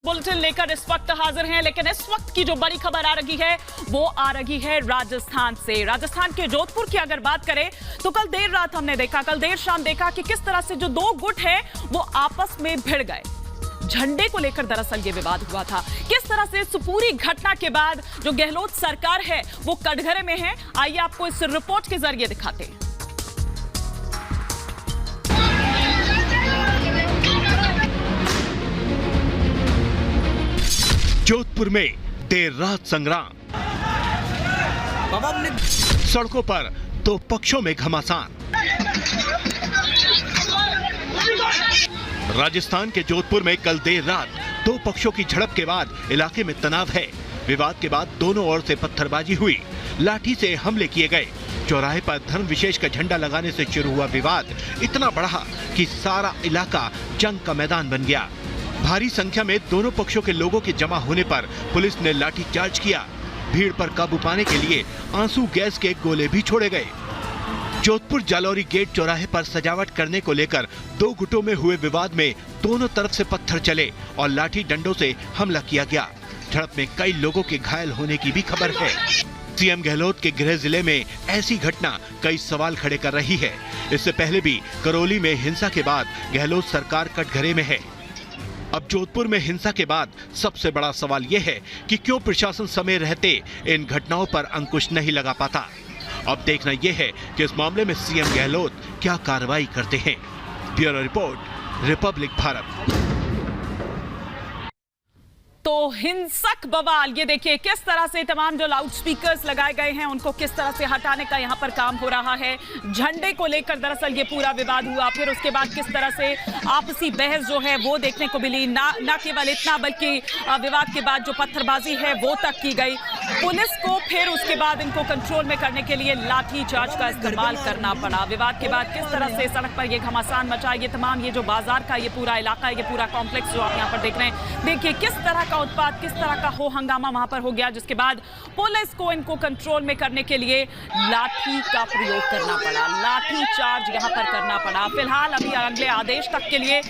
Bulletin लेकर इस वक्त हाजिर हैं, लेकिन इस वक्त की जो बड़ी खबर आ रही है वो आ रही है राजस्थान से। राजस्थान के जोधपुर की अगर बात करें तो कल देर रात हमने देखा, कल देर शाम देखा कि किस तरह से जो दो गुट है वो आपस में भिड़ गए। झंडे को लेकर दरअसल ये विवाद हुआ था। किस तरह से इस पूरी घटना के बाद जो गहलोत सरकार है वो कटघरे में है, आइए आपको इस रिपोर्ट के जरिए दिखाते हैं। जोधपुर में देर रात संग्राम, सड़कों पर दो पक्षों में घमासान। राजस्थान के जोधपुर में कल देर रात दो पक्षों की झड़प के बाद इलाके में तनाव है। विवाद के बाद दोनों ओर से पत्थरबाजी हुई, लाठी से हमले किए गए। चौराहे पर धर्म विशेष का झंडा लगाने से शुरू हुआ विवाद इतना बढ़ा कि सारा इलाका जंग का मैदान बन गया। भारी संख्या में दोनों पक्षों के लोगों के जमा होने पर पुलिस ने लाठीचार्ज किया। भीड़ पर काबू पाने के लिए आंसू गैस के गोले भी छोड़े गए। जोधपुर जालौरी गेट चौराहे पर सजावट करने को लेकर दो गुटों में हुए विवाद में दोनों तरफ से पत्थर चले और लाठी डंडों से हमला किया गया। झड़प में कई लोगों के घायल होने की भी खबर है। सीएम गहलोत के गृह जिले में ऐसी घटना कई सवाल खड़े कर रही है। इससे पहले भी करौली में हिंसा के बाद गहलोत सरकार कटघरे में है। अब जोधपुर में हिंसा के बाद सबसे बड़ा सवाल यह है कि क्यों प्रशासन समय रहते इन घटनाओं पर अंकुश नहीं लगा पाता। अब देखना यह है कि इस मामले में सीएम गहलोत क्या कार्रवाई करते हैं। Bureau report, Republic Bharat. तो हिंसक बवाल, ये देखिए किस तरह से तमाम जो लाउड स्पीकर्स लगाए गए हैं उनको किस तरह से हटाने का यहाँ पर काम हो रहा है। झंडे को लेकर दरअसल ये पूरा विवाद हुआ, फिर उसके बाद किस तरह से आपसी बहस जो है वो देखने को मिली। ना केवल इतना बल्कि विवाद के बाद जो पत्थरबाजी है वो तक की गई। पुलिस को फिर उसके बाद इनको कंट्रोल में करने के लिए लाठी चार्ज का इस्तेमाल करना पड़ा। विवाद के बाद किस तरह से सड़क पर ये घमासान मचा, ये तमाम ये जो बाजार का ये पूरा इलाका, ये पूरा कॉम्प्लेक्स जो आप यहाँ पर देख रहे हैं, देखिए किस तरह का उत्पाद, किस तरह का हो हंगामा वहां पर हो गया, जिसके बाद पुलिस को इनको कंट्रोल में करने के लिए लाठी का प्रयोग करना पड़ा, लाठी चार्ज यहां पर करना पड़ा। फिलहाल अभी अगले आदेश तक के लिए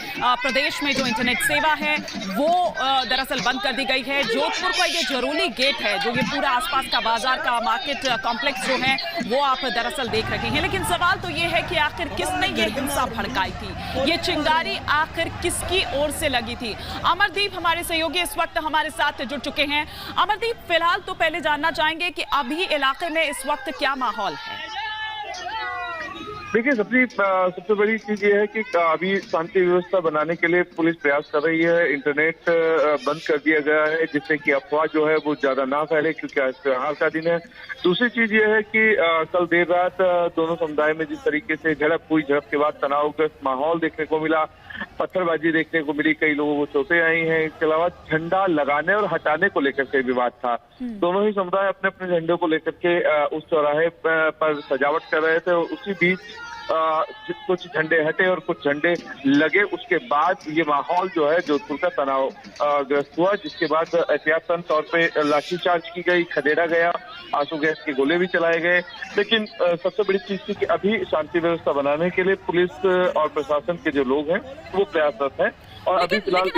प्रदेश में जो इंटरनेट सेवा है वो दरअसल बंद कर दी गई है। जोधपुर का ये जरूरी गेट है, जो ये पूरा आसपास का बाजार का मार्केट कॉम्प्लेक्स जो है वो आप दरअसल देख रहे हैं। लेकिन सवाल तो ये है कि आखिर किसने ये हिंसा भड़काई थी, ये चिंगारी आखिर किसकी ओर से लगी थी। अमरदीप हमारे सहयोगी इस वक्त हमारे साथ जुड़ चुके हैं। अमरदीप, फिलहाल तो पहले जानना चाहेंगे कि अभी इलाके में इस वक्त क्या माहौल है। देखिए, सबसे बड़ी चीज ये है कि अभी शांति व्यवस्था बनाने के लिए पुलिस प्रयास कर रही है। इंटरनेट बंद कर दिया गया है जिससे कि अफवाह जो है वो ज्यादा ना फैले, क्योंकि आज त्योहार का दिन है। दूसरी चीज ये है कि कल देर रात दोनों समुदाय में जिस तरीके से झड़प हुई, झड़प के बाद तनावग्रस्त माहौल देखने को मिला, पत्थरबाजी देखने को मिली, कई लोगों को चोटें आई हैं। इसके अलावा झंडा लगाने और हटाने को लेकर के विवाद था। दोनों ही समुदाय अपने अपने झंडों को लेकर के उस चौराहे पर सजावट कर रहे थे और उसी बीच कुछ झंडे हटे और कुछ झंडे लगे। उसके बाद ये माहौल जो है जोधपुर का तनाव ग्रस्त हुआ, जिसके बाद एहतियातन तौर पे लाठीचार्ज की गई, खदेड़ा गया, आंसू गैस के गोले भी चलाए गए। लेकिन सबसे बड़ी चीज थी कि अभी शांति व्यवस्था बनाने के लिए पुलिस और प्रशासन के जो लोग हैं वो प्रयासरत हैं। और अभी फिलहाल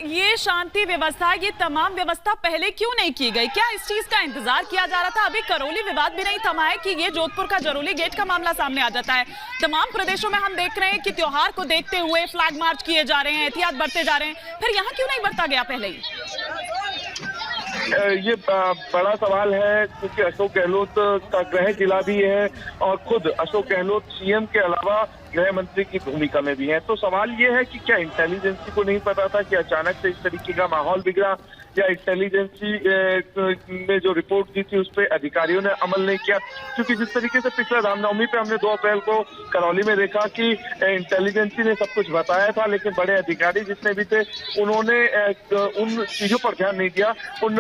ये शांति व्यवस्था, ये तमाम व्यवस्था पहले क्यों नहीं की गई? क्या इस चीज का इंतजार किया जा रहा था? अभी करौली विवाद भी नहीं थमा है कि ये जोधपुर का जरूरी गेट का मामला सामने आ जाता है। तमाम प्रदेशों में हम देख रहे हैं कि त्योहार को देखते हुए फ्लैग मार्च किए जा रहे हैं, एहतियात बरते जा रहे हैं, फिर यहाँ क्यों नहीं बरता गया पहले ही? ये बड़ा सवाल है, क्योंकि अशोक गहलोत का गृह जिला भी है और खुद अशोक गहलोत सीएम के अलावा गृह मंत्री की भूमिका में भी है। तो सवाल ये है कि क्या इंटेलिजेंसी को नहीं पता था कि अचानक से इस तरीके का माहौल बिगड़ा, या इंटेलिजेंसी ने जो रिपोर्ट दी थी उस पर अधिकारियों ने अमल नहीं किया? क्योंकि जिस तरीके से पिछले रामनवमी पे हमने 2 अप्रैल को करौली में देखा कि इंटेलिजेंसी ने सब कुछ बताया था, लेकिन बड़े अधिकारी जितने भी थे उन्होंने उन चीजों पर ध्यान नहीं दिया, उन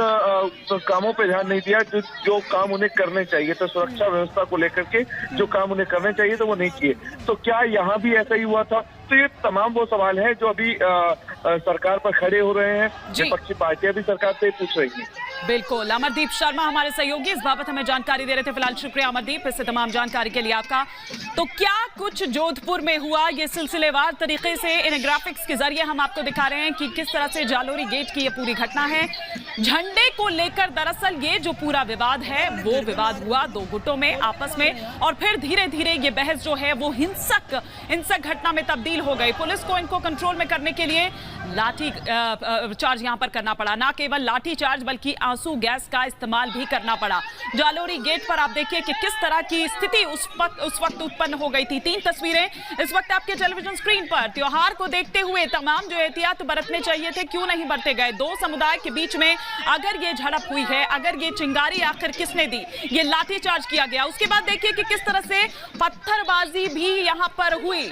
कामों पर ध्यान नहीं दिया जो काम उन्हें करने चाहिए। तो सुरक्षा व्यवस्था को लेकर के जो काम उन्हें करने चाहिए तो वो नहीं किए। तो क्या यहाँ भी ऐसा ही हुआ था? तो ये तमाम वो सवाल हैं जो अभी सरकार पर खड़े हो रहे हैं। विपक्षी पार्टियां भी सरकार से पूछ रही हैं। बिल्कुल, अमरदीप शर्मा हमारे सहयोगी इस बाबत हमें जानकारी दे रहे थे। फिलहाल शुक्रिया अमरदीप, इससे तमाम जानकारी के लिए आपका। तो क्या कुछ जोधपुर में हुआ, ये सिलसिलेवार तरीके से इन ग्राफिक्स के जरिए हम आपको दिखा रहे हैं कि किस तरह से जालोरी गेट की ये पूरी घटना है। झंडे को लेकर दरअसल ये जो पूरा विवाद है वो विवाद हुआ दो गुटों में आपस में, और फिर धीरे धीरे ये बहस जो है वो हिंसक घटना में तब्दील हो गई। पुलिस को इनको कंट्रोल में करने के लिए लाठी चार्ज यहां पर करना पड़ा, ना केवल लाठी चार्ज बल्कि आंसू गैस का इस्तेमाल भी करना पड़ा। जालोरी गेट पर आप देखिए कि किस तरह की स्थिति उस वक्त उत्पन्न हो गई थी। 3 तस्वीरें इस वक्त आपके टेलीविजन स्क्रीन पर। त्योहार को देखते हुए तमाम जो एहतियात बरतने चाहिए थे, क्यों नहीं बरते गए। दो समुदाय के बीच में अगर ये झड़प हुई है, अगर ये चिंगारी आखिर किसने दी, ये लाठीचार्ज किया गया। उसके बाद देखिए कि किस तरह से पत्थरबाजी भी यहां पर हुई।